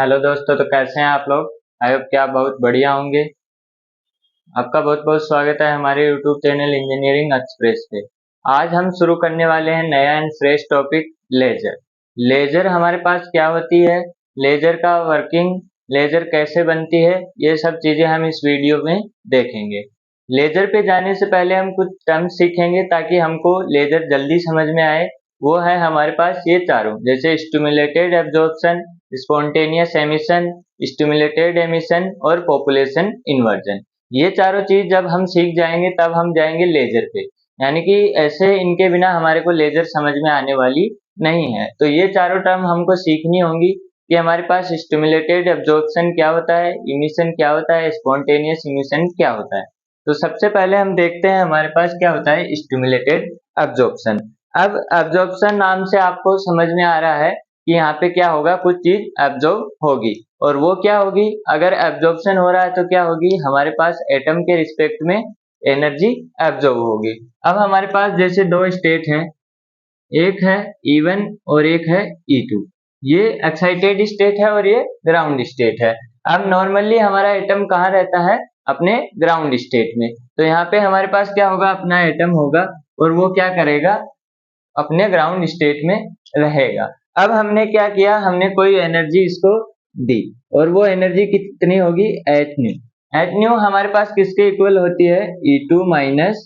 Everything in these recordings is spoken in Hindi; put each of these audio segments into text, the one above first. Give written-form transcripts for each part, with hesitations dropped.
हेलो दोस्तों, तो कैसे हैं आप लोग। आई होप कि आप बहुत बढ़िया होंगे। आपका बहुत बहुत स्वागत है हमारे यूट्यूब चैनल इंजीनियरिंग एक्सप्रेस पे। आज हम शुरू करने वाले हैं नया and fresh topic, ledger. Ledger हमारे पास क्या होती है, लेजर का वर्किंग, लेजर कैसे बनती है, ये सब चीजें हम इस वीडियो में देखेंगे। लेजर पे जाने से पहले हम कुछ टर्म्स सीखेंगे ताकि हमको लेजर जल्दी समझ में आए। वो है हमारे पास ये चारों, जैसे stimulated absorption, spontaneous emission, stimulated emission और पॉपुलेशन इन्वर्जन। ये चारों चीज जब हम सीख जाएंगे तब हम जाएंगे लेजर पे। यानी कि ऐसे इनके बिना हमारे को लेजर समझ में आने वाली नहीं है। तो ये चारों टर्म हमको सीखनी होंगी कि हमारे पास स्टिमुलेटेड एब्जॉर्प्शन क्या होता है, इमिशन क्या होता है, स्पॉन्टेनियस इमिशन क्या होता है। तो सबसे पहले हम देखते हैं हमारे पास क्या होता है स्टिमुलेटेड एब्जॉर्प्शन। अब एब्जॉर्प्शन नाम से आपको समझ में आ रहा है कि यहाँ पे क्या होगा, कुछ चीज एब्जॉर्ब होगी। और वो क्या होगी, अगर एब्जॉर्प्शन हो रहा है तो क्या होगी, हमारे पास एटम के रिस्पेक्ट में एनर्जी एब्जॉर्ब होगी। अब हमारे पास जैसे दो स्टेट हैं, एक है E1 और एक है E2। ये एक्साइटेड स्टेट है और ये ग्राउंड स्टेट है। अब नॉर्मली हमारा एटम कहाँ रहता है, अपने ग्राउंड स्टेट में। तो यहाँ पे हमारे पास क्या होगा, अपना एटम होगा और वो क्या करेगा, अपने ग्राउंड स्टेट में रहेगा। अब हमने क्या किया, हमने कोई एनर्जी इसको दी और वो एनर्जी कितनी होगी, एच न्यू। एच न्यू हमारे पास किसके इक्वल होती है, E2 माइनस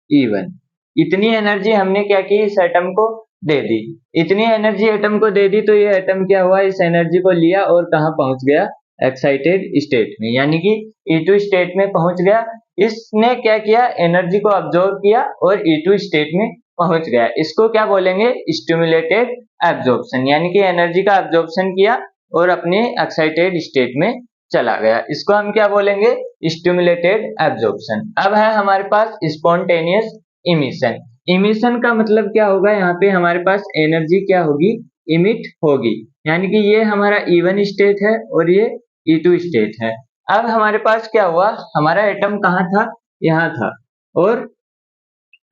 E1। इतनी एनर्जी हमने क्या की, इस एटम को दे दी। इतनी एनर्जी एटम को दे दी तो ये एटम क्या हुआ, इस एनर्जी को लिया और कहाँ पहुंच गया, एक्साइटेड स्टेट में, यानी कि E2 स्टेट में पहुंच गया। इसने क्या किया, एनर्जी को अब्जॉर्ब किया और E2 स्टेट में पहुंच गया। इसको क्या बोलेंगे, स्टिमुलेटेड एब्जॉर्प्शन, यानी कि एनर्जी का एब्जॉर्प्शन किया और अपने एक्साइटेड स्टेट में चला गया। इसको हम क्या बोलेंगे, स्टिमुलेटेड एब्जॉर्प्शन। अब है हमारे पास स्पॉन्टेनियस इमिशन। इमिशन का मतलब क्या होगा, यहाँ पे हमारे पास एनर्जी क्या होगी, इमिट होगी। यानी कि ये हमारा E1 स्टेट है और ये E2 स्टेट है। अब हमारे पास क्या हुआ, हमारा एटम कहाँ था, यहाँ था। और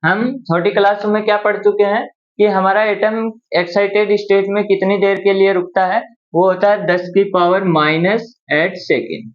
हम छोटी क्लासों में क्या पढ़ चुके हैं कि हमारा एटम एक्साइटेड स्टेट में कितनी देर के लिए रुकता है, वो होता है 10 की पावर माइनस 8 सेकेंड।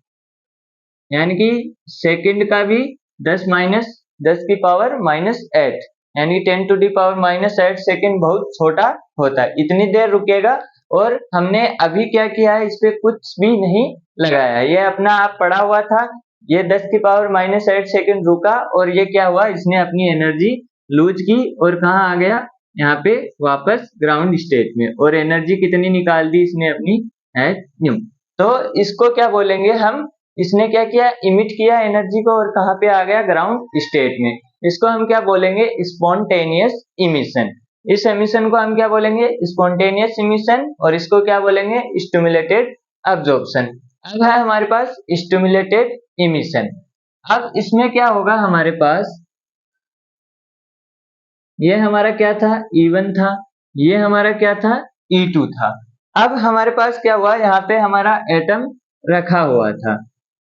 यानी कि सेकंड का भी 10 माइनस 10 की पावर माइनस 8, यानी 10 to the power minus 8 second बहुत छोटा होता है, इतनी देर रुकेगा। और हमने अभी क्या किया है, इस पे कुछ भी नहीं लगाया है, ये अपना आप पढ़ा हुआ था। ये 10 की पावर माइनस 8 सेकेंड रुका और ये क्या हुआ, इसने अपनी एनर्जी लूज की और कहाँ आ गया, यहाँ पे वापस ग्राउंड स्टेट में। और एनर्जी कितनी निकाल दी इसने अपनी, एच न्यू। तो इसको क्या बोलेंगे हम, इसने क्या किया, इमिट किया एनर्जी को और कहाँ पे आ गया, ग्राउंड स्टेट में। इसको हम क्या बोलेंगे, स्पॉन्टेनियस इमिशन। इस एमिशन को हम क्या बोलेंगे, स्पॉन्टेनियस इमिशन। और इसको क्या बोलेंगे, स्टिमुलेटेड एब्जॉर्प्शन। अब है हमारे पास स्टिमुलेटेड इमिशन। अब इसमें क्या होगा, हमारे पास ये हमारा क्या था, E1 था, ये हमारा क्या था, E2 था। अब हमारे पास क्या हुआ, यहाँ पे हमारा एटम रखा हुआ था।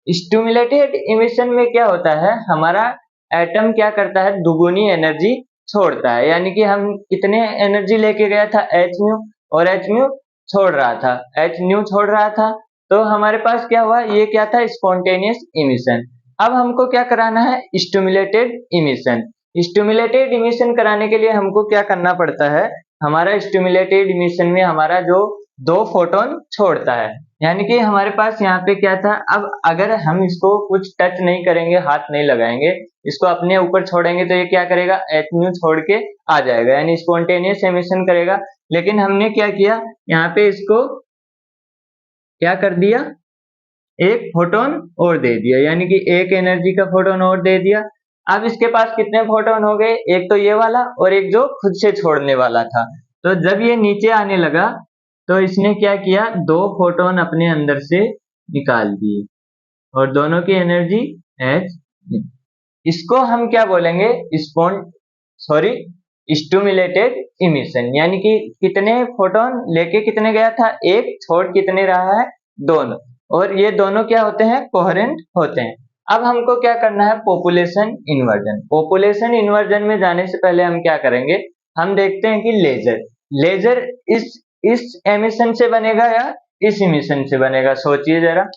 स्टिमुलेटेड इमिशन में क्या होता है, हमारा एटम क्या करता है, दुगुनी एनर्जी छोड़ता है। यानी कि हम कितने एनर्जी लेके गया था, एच न्यू, और एच न्यू छोड़ रहा था, एच न्यू छोड़ रहा था। तो हमारे पास क्या हुआ, ये क्या था, स्पॉन्टेनियस इमिशन। अब हमको क्या कराना है, स्टिमुलेटेड इमिशन। स्टिमुलेटेड इमिशन कराने के लिए हमको क्या करना पड़ता है, हमारा स्टिमुलेटेड इमिशन में हमारा जो दो फोटोन छोड़ता है। यानी कि हमारे पास यहाँ पे क्या था, अब अगर हम इसको कुछ टच नहीं करेंगे, हाथ नहीं लगाएंगे, इसको अपने ऊपर छोड़ेंगे तो ये क्या करेगा, एच न्यू छोड़ के आ जाएगा, यानी स्पॉन्टेनियस एमिशन करेगा। लेकिन हमने क्या किया, यहाँ पे इसको क्या कर दिया, एक फोटोन और दे दिया, यानी कि एक एनर्जी का फोटोन और दे दिया। अब इसके पास कितने फोटोन हो गए, एक तो ये वाला और एक जो खुद से छोड़ने वाला था। तो जब ये नीचे आने लगा तो इसने क्या किया, दो फोटोन अपने अंदर से निकाल दिए और दोनों की एनर्जी एच। इसको हम क्या बोलेंगे, सॉरी स्टिमुलेटेड इमिशन। यानी कि कितने फोटोन लेके कितने गया था, एक, छोड़ कितने रहा है, दोनों। और ये दोनों क्या होते हैं, कोहेरेंट होते हैं। अब हमको क्या करना है, पॉपुलेशन इन्वर्जन। पॉपुलेशन इन्वर्जन में जाने से पहले हम क्या करेंगे, हम देखते हैं कि लेजर लेजर इस एमिशन से बनेगा या इस इमिशन से बनेगा। सोचिए जरा,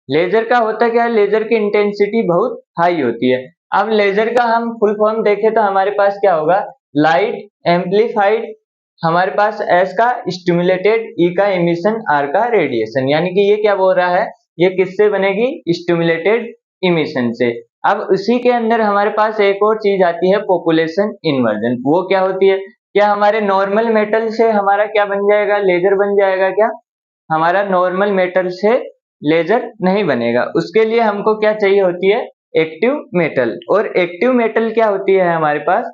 लेजर का होता क्या है, लेजर की इंटेंसिटी बहुत हाई होती है। अब लेजर का हम फुल फॉर्म देखें तो हमारे पास क्या होगा, लाइट एम्पलीफाइड, हमारे पास एस का स्टिमुलेटेड, ई का इमिशन, आर का रेडिएशन। यानी कि ये क्या बोल रहा है, ये किससे बनेगी, स्टिमुलेटेड इमिशन से। अब उसी के अंदर हमारे पास एक और चीज आती है, पॉपुलेशन इन्वर्जन। वो क्या होती है, क्या हमारे नॉर्मल मेटल से हमारा क्या बन जाएगा, लेजर बन जाएगा क्या, हमारा नॉर्मल मेटल से लेजर नहीं बनेगा। उसके लिए हमको क्या चाहिए होती है, एक्टिव मेटल। और एक्टिव मेटल क्या होती है हमारे पास,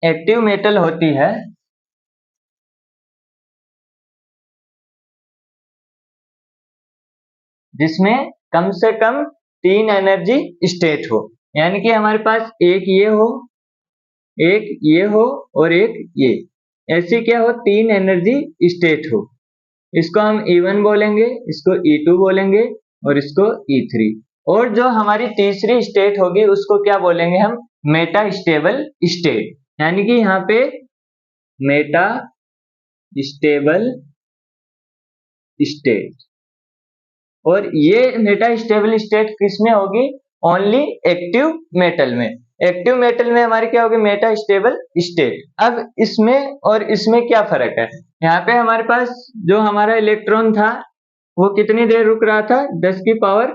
एक्टिव मेटल होती है जिसमें कम से कम 3 एनर्जी स्टेट हो। यानी कि हमारे पास एक ये हो, एक ये हो और एक ये, ऐसी क्या हो, 3 एनर्जी स्टेट हो। इसको हम E1 बोलेंगे, इसको E2 बोलेंगे और इसको E3। और जो हमारी तीसरी स्टेट होगी उसको क्या बोलेंगे हम, मेटा स्टेबल स्टेट। यानी कि यहाँ पे मेटा स्टेबल स्टेट। और ये मेटा स्टेबल स्टेट किसमें होगी, ओनली एक्टिव मेटल में। एक्टिव मेटल में हमारी क्या होगी, मेटा स्टेबल स्टेट। अब इसमें और इसमें क्या फर्क है, यहाँ पे हमारे पास जो हमारा इलेक्ट्रॉन था वो कितनी देर रुक रहा था, 10⁻⁸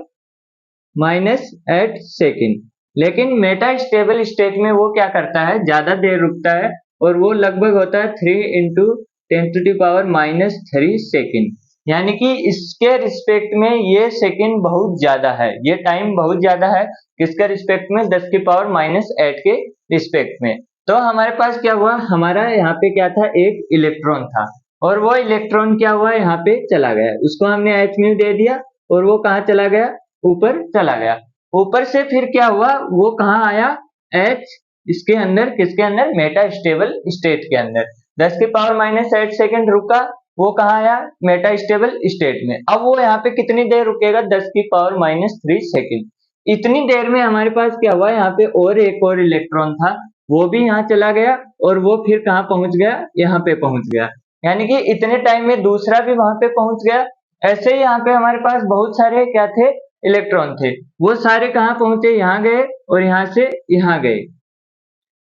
सेकेंड। लेकिन मेटा स्टेबल स्टेट में वो क्या करता है, ज्यादा देर रुकता है, और वो लगभग होता है 3 × 10⁻³ सेकेंड। यानी कि इसके रिस्पेक्ट में ये सेकेंड बहुत ज्यादा है, ये टाइम बहुत ज्यादा है। किसके रिस्पेक्ट में, 10⁻⁸ के रिस्पेक्ट में। तो हमारे पास क्या हुआ, हमारा यहाँ पे क्या था, एक इलेक्ट्रॉन था, और वो इलेक्ट्रॉन क्या हुआ, यहाँ पे चला गया, उसको हमने hν दे दिया, और वो कहाँ चला गया, ऊपर चला गया। ऊपर से फिर क्या हुआ, वो कहाँ आया, H इसके अंदर, किसके अंदर, मेटा स्टेबल स्टेट के अंदर। 10⁻⁸ सेकेंड रुका, वो कहाँ आया, मेटा स्टेबल स्टेट में। अब वो यहाँ पे कितनी देर रुकेगा, 10⁻³ सेकेंड। इतनी देर में हमारे पास क्या हुआ, यहाँ पे और एक और इलेक्ट्रॉन था, वो भी यहाँ चला गया, और वो फिर कहाँ पहुंच गया, यहाँ पे पहुंच गया। यानी कि इतने टाइम में दूसरा भी वहां पे पहुंच गया। ऐसे ही यहाँ पे हमारे पास बहुत सारे क्या थे, इलेक्ट्रॉन थे, वो सारे कहाँ पहुंचे, यहाँ गए, और यहाँ से यहाँ गए।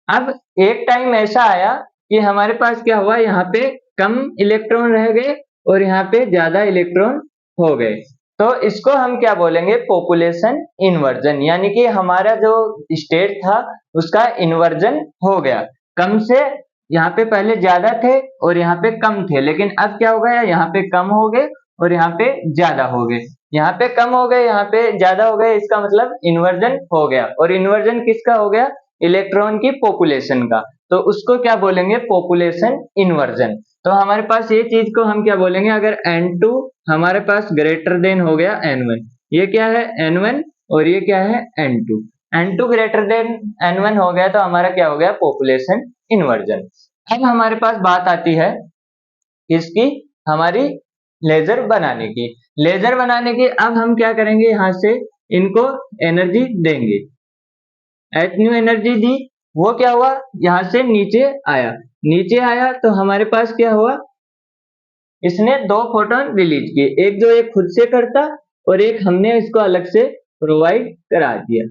अब एक टाइम ऐसा आया कि हमारे पास क्या हुआ, यहाँ पे कम इलेक्ट्रॉन रह गए और यहाँ पे ज्यादा इलेक्ट्रॉन हो गए। तो इसको हम क्या बोलेंगे, पॉपुलेशन इन्वर्जन। यानी कि हमारा जो स्टेट था उसका इन्वर्जन हो गया, कम से यहाँ पे पहले ज्यादा थे और यहाँ पे कम थे, लेकिन अब क्या हो गया, यहाँ पे कम हो गए और यहाँ पे ज्यादा हो गए। यहाँ पे कम हो गए, यहाँ पे ज्यादा हो गए, इसका मतलब इन्वर्जन हो गया। और इन्वर्जन किसका हो गया, इलेक्ट्रॉन की पॉपुलेशन का। तो उसको क्या बोलेंगे, पॉपुलेशन इन्वर्जन। तो हमारे पास ये चीज को हम क्या बोलेंगे, अगर N2 हमारे पास ग्रेटर देन हो गया N1, ये क्या है N1 और ये क्या है N2, N2 greater than N1 हो गया तो हमारा क्या हो गया, पॉपुलेशन इन्वर्जन। अब हमारे पास बात आती है इसकी, हमारी लेजर बनाने की। लेजर बनाने की अब हम क्या करेंगे, यहाँ से इनको एनर्जी देंगे, hν एनर्जी दी, वो क्या हुआ, यहाँ से नीचे आया, नीचे आया तो हमारे पास क्या हुआ, इसने 2 फोटोन रिलीज किए, एक जो एक खुद से करता और एक हमने इसको अलग से प्रोवाइड करा दिया।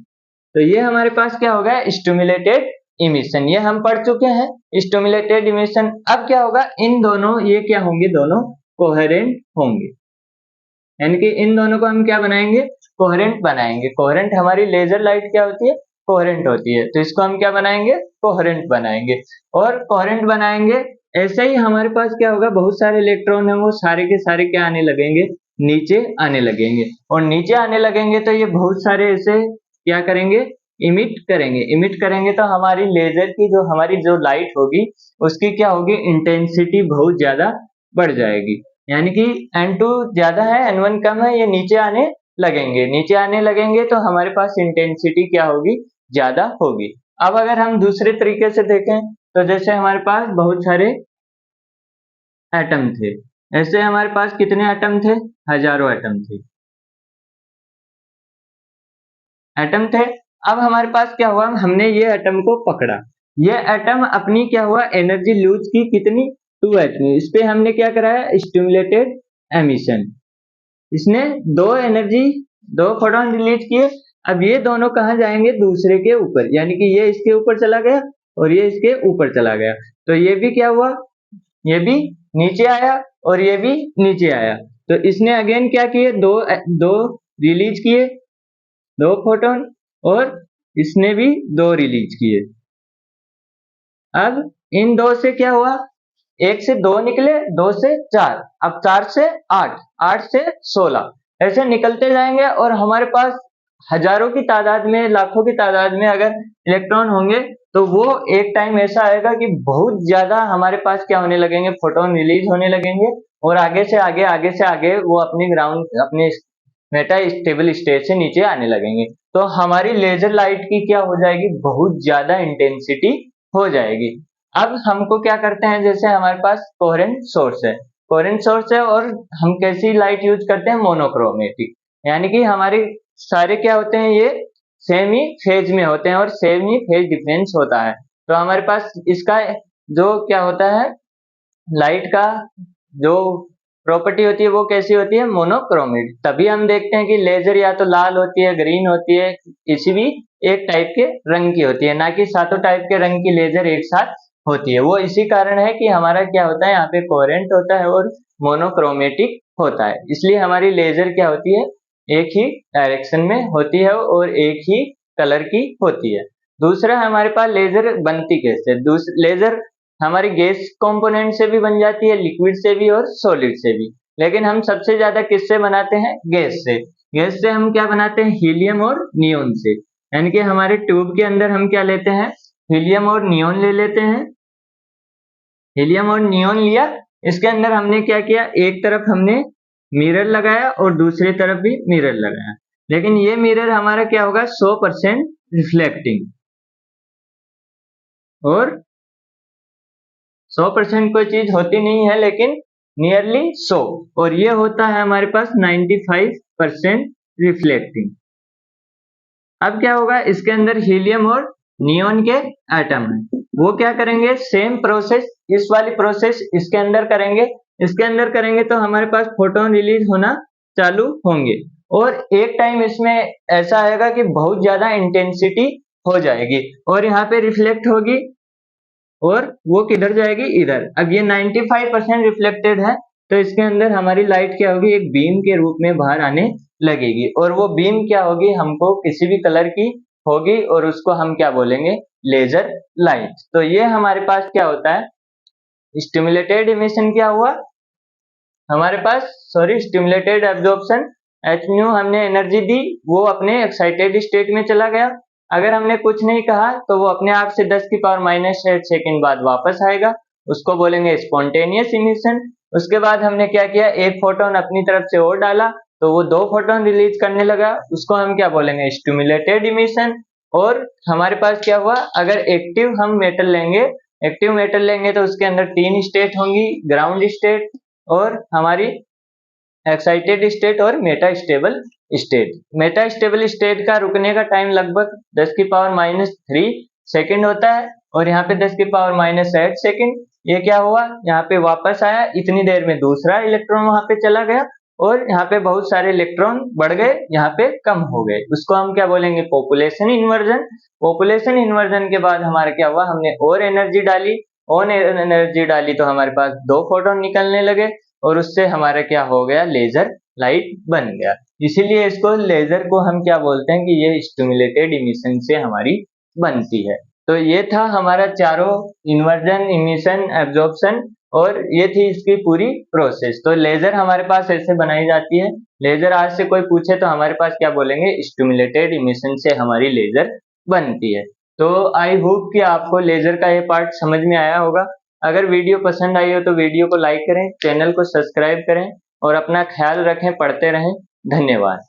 तो ये हमारे पास क्या होगा, स्टिमुलेटेड इमिशन। ये हम पढ़ चुके हैं, स्टिमुलेटेड इमिशन। अब क्या होगा, इन दोनों ये क्या होंगे, दोनों कोहेरेंट होंगे। यानी कि इन दोनों को हम क्या बनाएंगे, कोहेरेंट बनाएंगे। कोहेरेंट, हमारी लेजर लाइट क्या होती है, कोहेरेंट होती है, तो इसको हम क्या बनाएंगे, कोहेरेंट बनाएंगे। और कोहेरेंट बनाएंगे, ऐसे ही हमारे पास क्या होगा, बहुत सारे इलेक्ट्रॉन है, वो सारे के सारे क्या आने लगेंगे, नीचे आने लगेंगे। और नीचे आने लगेंगे तो ये बहुत सारे ऐसे क्या करेंगे, इमिट करेंगे। इमिट करेंगे तो हमारी लेजर की जो हमारी जो लाइट होगी उसकी क्या होगी, इंटेंसिटी बहुत ज्यादा बढ़ जाएगी। यानी कि N2 ज्यादा है, N1 कम है, ये नीचे आने लगेंगे। नीचे आने लगेंगे तो हमारे पास इंटेंसिटी क्या होगी, ज्यादा होगी। अब अगर हम दूसरे तरीके से देखें तो जैसे हमारे पास बहुत सारे एटम थे, ऐसे हमारे पास कितने एटम थे, हजारों एटम थे, एटम थे। अब हमारे पास क्या हुआ, हमने ये एटम को पकड़ा, ये एटम अपनी क्या हुआ, एनर्जी लूज की, कितनी, 2hν। इस पे हमने क्या कराया, स्टिमुलेटेड एमिशन। इसने दो फोटोन रिलीज किए। अब ये दोनों कहाँ जाएंगे, दूसरे के ऊपर, यानी कि ये इसके ऊपर चला गया और ये इसके ऊपर चला गया। तो ये भी क्या हुआ, ये भी नीचे आया और ये भी नीचे आया। तो इसने अगेन क्या किए, दो रिलीज किए, दो फोटोन, और इसने भी दो रिलीज किए। अब इन दो से क्या हुआ, एक से दो निकले, दो से चार, अब चार से आठ, आठ से 16, ऐसे निकलते जाएंगे और हमारे पास हजारों की तादाद में, लाखों की तादाद में अगर इलेक्ट्रॉन होंगे तो वो एक टाइम ऐसा आएगा कि बहुत ज्यादा हमारे पास क्या होने लगेंगे, फोटोन रिलीज होने लगेंगे और आगे से आगे वो अपने मेटा स्टेबल स्टेट से नीचे आने लगेंगे। तो हमारी लेजर लाइट की क्या हो जाएगी, बहुत ज्यादा इंटेंसिटी हो जाएगी। अब हमको क्या करते हैं, जैसे हमारे पास कोहेरेंट सोर्स है और हम कैसी लाइट यूज करते हैं, मोनोक्रोमेटिक, यानी कि हमारे सारे क्या होते हैं, ये सेम ही फेज में होते हैं और सेम ही फेज डिफरेंस होता है। तो हमारे पास इसका जो क्या होता है, लाइट का जो प्रॉपर्टी होती है वो कैसी होती है, मोनोक्रोमेटिक। तभी हम देखते हैं कि लेजर या तो लाल होती है, ग्रीन होती है, किसी भी एक टाइप के रंग की होती है, ना कि सातों टाइप के रंग की लेजर एक साथ होती है। वो इसी कारण है कि हमारा क्या होता है, यहाँ पे कोहेरेंट होता है और मोनोक्रोमेटिक होता है, इसलिए हमारी लेजर क्या होती है, एक ही डायरेक्शन में होती है और एक ही कलर की होती है। दूसरा हमारे पास लेजर बनती कैसे, लेजर हमारी गैस कंपोनेंट से भी बन जाती है, लिक्विड से भी और सॉलिड से भी, लेकिन हम सबसे ज्यादा किससे बनाते हैं, गैस से। गैस से हम क्या बनाते हैं, हीलियम और नियोन से, यानी कि हमारे ट्यूब के अंदर हम क्या लेते हैं, हीलियम और नियोन ले लेते हैं। हीलियम और नियोन लिया, इसके अंदर हमने क्या किया, एक तरफ हमने मिरर लगाया और दूसरी तरफ भी मिरर लगाया, लेकिन ये मिरर हमारा क्या होगा, 100% रिफ्लेक्टिंग, और 100% कोई चीज होती नहीं है, लेकिन नियरली 100, और ये होता है हमारे पास 95% रिफ्लेक्टिंग। अब क्या होगा, इसके अंदर हीलियम और नियोन के एटम है, वो क्या करेंगे, सेम प्रोसेस, इस वाली प्रोसेस इसके अंदर करेंगे तो हमारे पास फोटोन रिलीज होना चालू होंगे, और एक टाइम इसमें ऐसा आएगा कि बहुत ज्यादा इंटेंसिटी हो जाएगी और यहाँ पे रिफ्लेक्ट होगी और वो किधर जाएगी, इधर। अब ये 95% रिफ्लेक्टेड है, तो इसके अंदर हमारी लाइट क्या होगी, एक बीम के रूप में बाहर आने लगेगी, और वो बीम क्या होगी, हमको किसी भी कलर की होगी और उसको हम क्या बोलेंगे, लेजर लाइट। तो ये हमारे पास क्या होता है, स्टिमुलेटेड इमिशन क्या हुआ हमारे पास, स्टिमुलेटेड एब्जॉर्प्शन, एच न्यू हमने एनर्जी दी, वो अपने एक्साइटेड स्टेट में चला गया। अगर हमने कुछ नहीं कहा तो वो अपने आप से 10⁻⁸ सेकंड बाद वापस आएगा, उसको बोलेंगे स्पॉन्टेनियस इमिशन। उसके बाद हमने क्या किया, एक फोटोन अपनी तरफ से और डाला तो वो 2 फोटोन रिलीज करने लगा, उसको हम क्या बोलेंगे, स्टिमुलेटेड इमिशन। और हमारे पास क्या हुआ, अगर एक्टिव मेटल लेंगे तो उसके अंदर 3 स्टेट होंगी, ग्राउंड स्टेट और हमारी एक्साइटेड स्टेट और Meta stable state. Meta stable state का रुकने का टाइम लगभग 10⁻³ सेकंड होता है, और यहाँ पे 10⁻⁸ सेकंड। ये क्या हुआ, यहाँ पे वापस आया, इतनी देर में दूसरा इलेक्ट्रॉन वहां पे चला गया और यहाँ पे बहुत सारे इलेक्ट्रॉन बढ़ गए, यहाँ पे कम हो गए, उसको हम क्या बोलेंगे, पॉपुलेशन इन्वर्जन। पॉपुलेशन इन्वर्जन के बाद हमारा क्या हुआ, हमने और एनर्जी डाली तो हमारे पास 2 फोटोन निकलने लगे और उससे हमारा क्या हो गया, लेजर लाइट बन गया। इसीलिए इसको लेजर को हम क्या बोलते हैं कि ये स्टिमुलेटेड इमिशन से हमारी बनती है। तो ये था हमारा चारों, इन्वर्जन, इमिशन, एब्जॉर्प्शन, और ये थी इसकी पूरी प्रोसेस। तो लेजर हमारे पास ऐसे बनाई जाती है। लेजर आज से कोई पूछे तो हमारे पास क्या बोलेंगे, स्टिमुलेटेड इमिशन से हमारी लेजर बनती है। तो आई होप कि आपको लेजर का ये पार्ट समझ में आया होगा। अगर वीडियो पसंद आई हो तो वीडियो को लाइक करें, चैनल को सब्सक्राइब करें और अपना ख्याल रखें, पढ़ते रहें। धन्यवाद।